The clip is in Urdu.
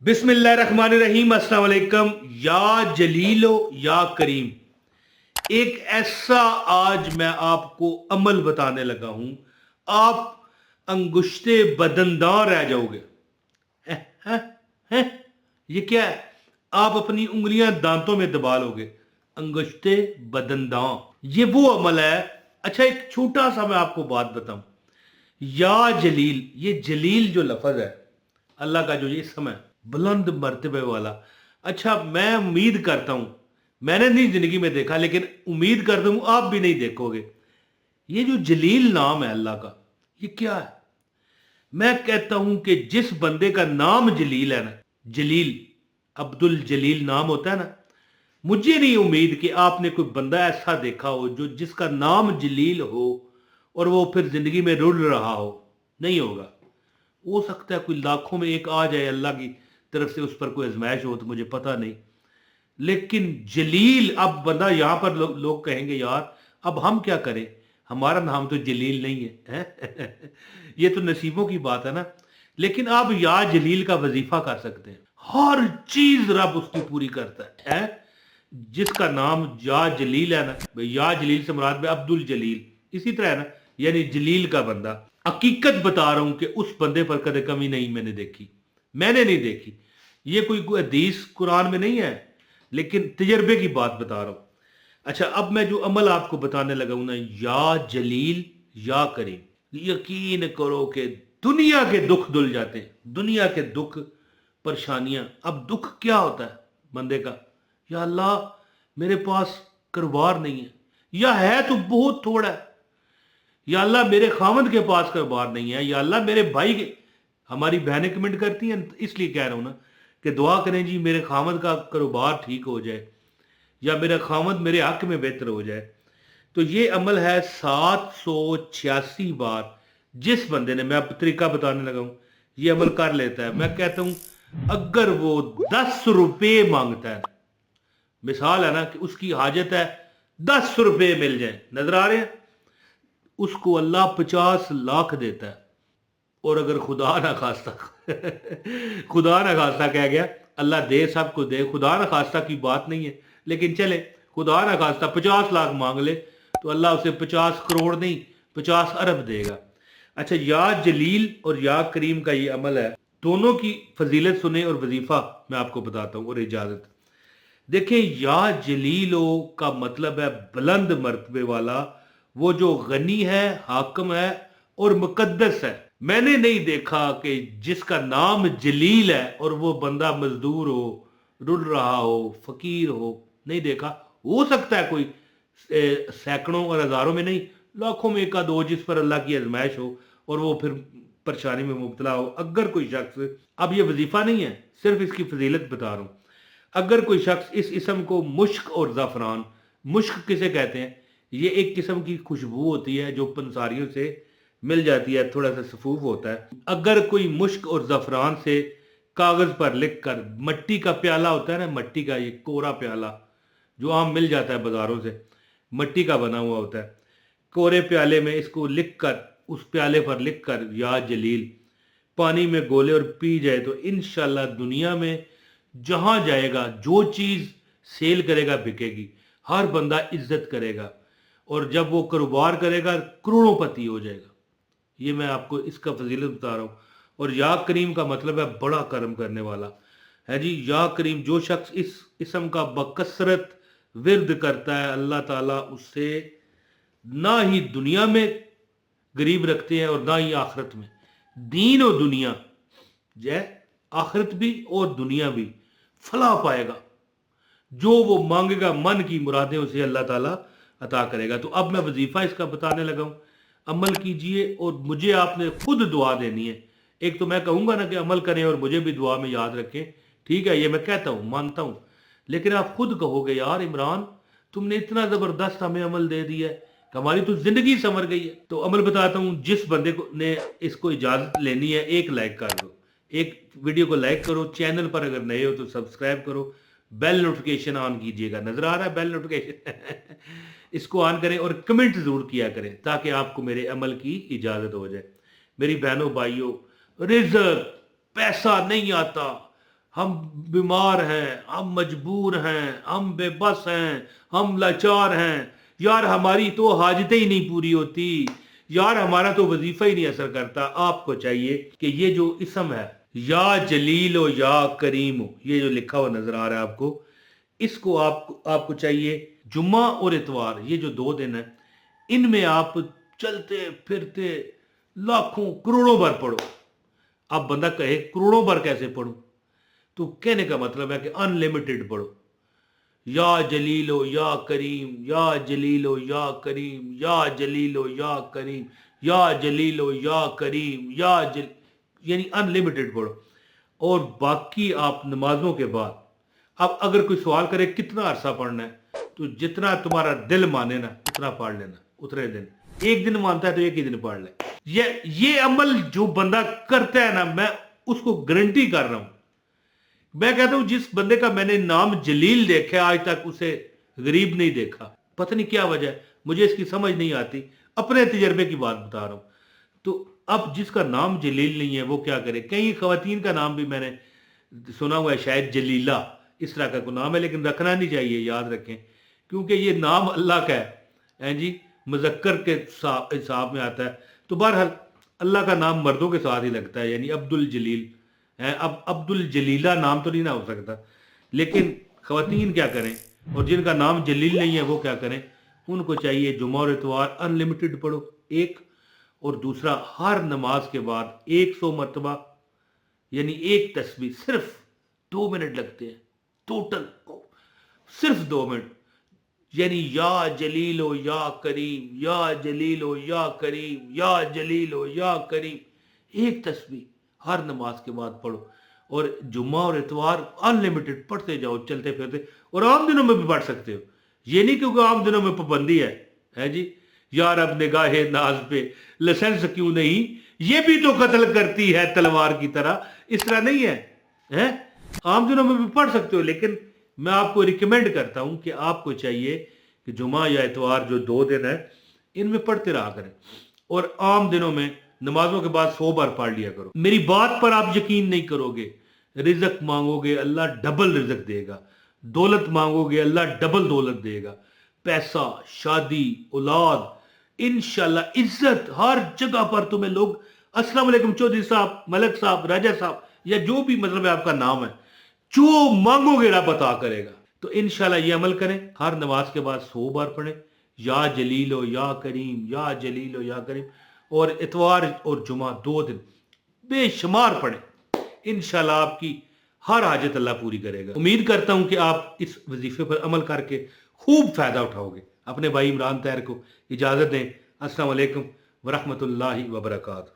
بسم اللہ الرحمن الرحیم، السلام علیکم۔ یا جلیلو یا کریم، ایک ایسا آج میں آپ کو عمل بتانے لگا ہوں، آپ انگشتے بدنداں رہ جاؤ گے۔ ہیں، ہیں، ہیں؟ یہ کیا ہے؟ آپ اپنی انگلیاں دانتوں میں دبا لو گے۔ انگشتے بدنداں، یہ وہ عمل ہے۔ اچھا، ایک چھوٹا سا میں آپ کو بات بتاؤں۔ یا جلیل، یہ جلیل جو لفظ ہے، اللہ کا جو یہ اسم ہے، بلند مرتبے والا۔ اچھا، میں امید کرتا ہوں، میں نے نہیں زندگی میں دیکھا، لیکن امید کرتا ہوں آپ بھی نہیں دیکھو گے، یہ جو جلیل نام ہے اللہ کا، یہ کیا ہے؟ میں کہتا ہوں کہ جس بندے کا نام جلیل ہے نا، جلیل، عبد الجلیل نام ہوتا ہے نا، مجھے نہیں امید کہ آپ نے کوئی بندہ ایسا دیکھا ہو جو جس کا نام جلیل ہو اور وہ پھر زندگی میں رل رہا ہو۔ نہیں ہوگا۔ ہو سکتا ہے کوئی لاکھوں میں ایک آ جائے، اللہ کی طرف سے اس پر کوئی ازمائش ہو، تو مجھے پتہ نہیں۔ لیکن جلیل، اب بندہ یہاں پر لوگ کہیں گے یار اب ہم کیا کریں، ہمارا نام تو جلیل نہیں ہے۔ یہ تو نصیبوں کی بات ہے نا۔ لیکن آپ یا جلیل کا وظیفہ کر سکتے ہیں، ہر چیز رب اس کی پوری کرتا ہے۔ جس کا نام یا جلیل ہے نا، یا جلیل سے مراد میں عبد الجلیل اسی طرح ہے نا، یعنی جلیل کا بندہ۔ حقیقت بتا رہا ہوں کہ اس بندے پر کدے کمی نہیں میں نے دیکھی، میں نے نہیں دیکھی۔ یہ کوئی حدیث قرآن میں نہیں ہے، لیکن تجربے کی بات بتا رہا ہوں۔ اچھا، اب میں جو عمل آپ کو بتانے لگا ہوں نا، یا جلیل یا کریم، یقین کرو کہ دنیا کے دکھ دل جاتے ہیں، دنیا کے دکھ پریشانیاں۔ اب دکھ کیا ہوتا ہے بندے کا؟ یا اللہ میرے پاس کاروبار نہیں ہے، یا ہے تو بہت تھوڑا ہے۔ یا اللہ میرے خامد کے پاس کاروبار نہیں ہے، یا اللہ میرے بھائی کے، ہماری بہنیں کمنٹ کرتی ہیں اس لیے کہہ رہا ہوں نا کہ دعا کریں جی میرے خامد کا کاروبار ٹھیک ہو جائے، یا میرا خامد میرے حق میں بہتر ہو جائے۔ تو یہ عمل ہے 786 بار۔ جس بندے نے، میں اب طریقہ بتانے لگا ہوں، یہ عمل کر لیتا ہے، میں کہتا ہوں اگر وہ 10 روپے مانگتا ہے، مثال ہے نا کہ اس کی حاجت ہے 10 روپے مل جائیں، نظر آ رہے ہیں، اس کو اللہ 50 لاکھ دیتا ہے۔ اور اگر خدا نہ خواستہ خدا نہ خواستہ کہہ گیا، اللہ دے سب کو دے، خدا نہ خواستہ کی بات نہیں ہے، لیکن چلے خدا نہ خواستہ 50 لاکھ مانگ لے تو اللہ اسے 50 کروڑ نہیں 50 ارب دے گا۔ اچھا، یا جلیل اور یا کریم کا یہ عمل ہے، دونوں کی فضیلت سنیں اور وظیفہ میں آپ کو بتاتا ہوں اور اجازت۔ دیکھیں، یا جلیلو کا مطلب ہے بلند مرتبے والا، وہ جو غنی ہے، حاکم ہے اور مقدس ہے۔ میں نے نہیں دیکھا کہ جس کا نام جلیل ہے اور وہ بندہ مزدور ہو، رل رہا ہو، فقیر ہو، نہیں دیکھا۔ ہو سکتا ہے کوئی سینکڑوں اور ہزاروں میں نہیں، لاکھوں میں ایک دو جس پر اللہ کی آزمائش ہو اور وہ پھر پریشانی میں مبتلا ہو۔ اگر کوئی شخص، اب یہ وظیفہ نہیں ہے، صرف اس کی فضیلت بتا رہا ہوں، اگر کوئی شخص اس اسم کو مشک اور زعفران، مشک کسے کہتے ہیں؟ یہ ایک قسم کی خوشبو ہوتی ہے جو پنساریوں سے مل جاتی ہے، تھوڑا سا سفوف ہوتا ہے۔ اگر کوئی مشک اور زعفران سے کاغذ پر لکھ کر، مٹی کا پیالہ ہوتا ہے نا، مٹی کا یہ کورا پیالہ جو عام مل جاتا ہے بازاروں سے، مٹی کا بنا ہوا ہوتا ہے، کورے پیالے میں اس کو لکھ کر، اس پیالے پر لکھ کر یا جلیل پانی میں گولے اور پی جائے تو انشاءاللہ دنیا میں جہاں جائے گا، جو چیز سیل کرے گا بکے گی، ہر بندہ عزت کرے گا، اور جب وہ کاروبار کرے گا کروڑوں پتی ہو جائے گا۔ یہ میں آپ کو اس کا فضیلت بتا رہا ہوں۔ اور یا کریم کا مطلب ہے بڑا کرم کرنے والا ہے جی۔ یا کریم، جو شخص اس اسم کا بکثرت ورد کرتا ہے، اللہ تعالیٰ اس سے نہ ہی دنیا میں غریب رکھتے ہیں اور نہ ہی آخرت میں، دین و دنیا جے، آخرت بھی اور دنیا بھی فلاح پائے گا۔ جو وہ مانگے گا، من کی مرادیں اسے اللہ تعالیٰ عطا کرے گا۔ تو اب میں وظیفہ اس کا بتانے لگا ہوں، عمل کیجئے اور مجھے آپ نے خود دعا دینی ہے۔ ایک تو میں کہوں گا نا کہ عمل کریں اور مجھے بھی دعا میں یاد رکھیں، ٹھیک ہے، یہ میں کہتا ہوں، مانتا ہوں، لیکن آپ خود کہو گے یار عمران تم نے اتنا زبردست ہمیں عمل دے دیا ہے کہ ہماری تو زندگی سنور گئی ہے۔ تو عمل بتاتا ہوں، جس بندے کو نے اس کو اجازت لینی ہے، ایک لائک کر دو، ایک ویڈیو کو لائک کرو، چینل پر اگر نئے ہو تو سبسکرائب کرو، بیل نوٹیفیکیشن آن کیجئے گا، نظر آ رہا ہے بیل نوٹیفیکیشن؟ اس کو آن کریں اور کمنٹ ضرور کیا کریں تاکہ آپ کو میرے عمل کی اجازت ہو جائے۔ میری بہنوں بھائیوں، رزق، پیسہ نہیں آتا، ہم بیمار ہیں، ہم مجبور ہیں، ہم بے بس ہیں، ہم لاچار ہیں، یار ہماری تو حاجتیں ہی نہیں پوری ہوتی، یار ہمارا تو وظیفہ ہی نہیں اثر کرتا. آپ کو چاہیے کہ یہ جو اسم ہے یا جلیل و یا کریم ہو، یہ جو لکھا ہوا نظر آ رہا ہے آپ کو، اس کو آپ کو چاہیے جمعہ اور اتوار، یہ جو 2 دن ہیں، ان میں آپ چلتے پھرتے لاکھوں کروڑوں بار پڑھو. اب بندہ کہے کروڑوں بار کیسے پڑھوں، تو کہنے کا مطلب ہے کہ ان لمیٹڈ پڑھو. یا جلیلو یا کریم، یا جلیلو یا کریم، یا جلیلو یا کریم، یا جلیلو یا کریم، یعنی ان لمیٹڈ پڑھو. اور باقی آپ نمازوں کے بعد اب اگر کوئی سوال کرے کتنا عرصہ پڑھنا ہے، تو جتنا تمہارا دل مانے نا اتنا پڑھ لینا اتنے دن. ایک دن مانتا ہے تو ایک ہی دن پڑھ لے. یہ عمل جو بندہ کرتا ہے نا، میں اس کو گارنٹی کر رہا ہوں، میں کہتا ہوں جس بندے کا میں نے نام جلیل دیکھا ہے آج تک اسے غریب نہیں دیکھا. پتہ نہیں کیا وجہ ہے، مجھے اس کی سمجھ نہیں آتی، اپنے تجربے کی بات بتا رہا ہوں. تو اب جس کا نام جلیل نہیں ہے وہ کیا کرے. کئی خواتین کا نام بھی میں نے سنا ہوا ہے، شاید جلیلہ اس طرح کا کوئی نام ہے، لیکن رکھنا نہیں چاہیے، یاد رکھیں، کیونکہ یہ نام اللہ کا ہے جی، مذکر کے حساب میں آتا ہے. تو بہرحال اللہ کا نام مردوں کے ساتھ ہی لگتا ہے، یعنی عبد الجلیل. اب عبد الجلیلہ نام تو نہیں نہ ہو سکتا، لیکن خواتین کیا کریں، اور جن کا نام جلیل نہیں ہے وہ کیا کریں، ان کو چاہیے جمعہ اور اتوار ان لمیٹڈ پڑھو ایک، اور دوسرا ہر نماز کے بعد 100 مرتبہ، یعنی ایک تسبیح، صرف 2 منٹ لگتے ہیں ٹوٹل، صرف 2 منٹ، یعنی یا جلیل و یا کریم، یا جلیل و یا کریم، یا جلیل و یا کریم، ایک تسبیح ہر نماز کے بعد پڑھو. اور جمعہ اور اتوار ان لمیٹڈ پڑھتے جاؤ چلتے پھرتے، اور عام دنوں میں بھی پڑھ سکتے ہو. یہ نہیں کیونکہ عام دنوں میں پابندی ہے جی، یار اب نگاہ ناز پہ لائسنس کیوں نہیں، یہ بھی تو قتل کرتی ہے تلوار کی طرح، اس طرح نہیں ہے. عام دنوں میں بھی پڑھ سکتے ہو، لیکن میں آپ کو ریکمینڈ کرتا ہوں کہ آپ کو چاہیے کہ جمعہ یا اتوار جو 2 دن ہے ان میں پڑھتے رہا کریں، اور عام دنوں میں نمازوں کے بعد 100 بار پڑھ لیا کرو. میری بات پر آپ یقین نہیں کرو گے، رزق مانگو گے اللہ ڈبل رزق دے گا، دولت مانگو گے اللہ ڈبل دولت دے گا، پیسہ، شادی، اولاد، انشاءاللہ عزت، ہر جگہ پر تمہیں لوگ السلام علیکم چودھری صاحب، ملک صاحب، راجہ صاحب، یا جو بھی مطلب ہے آپ کا نام ہے، جو مانگو گے رب عطا کرے گا. تو انشاءاللہ یہ عمل کریں، ہر نماز کے بعد 100 بار پڑھیں یا جلیل و یا کریم، یا جلیل و یا کریم، اور اتوار اور جمعہ 2 دن بے شمار پڑھیں. انشاءاللہ آپ کی ہر حاجت اللہ پوری کرے گا. امید کرتا ہوں کہ آپ اس وظیفے پر عمل کر کے خوب فائدہ اٹھاؤ گے. اپنے بھائی عمران طاہر کو اجازت دیں. السلام علیکم ورحمۃ اللہ وبرکاتہ.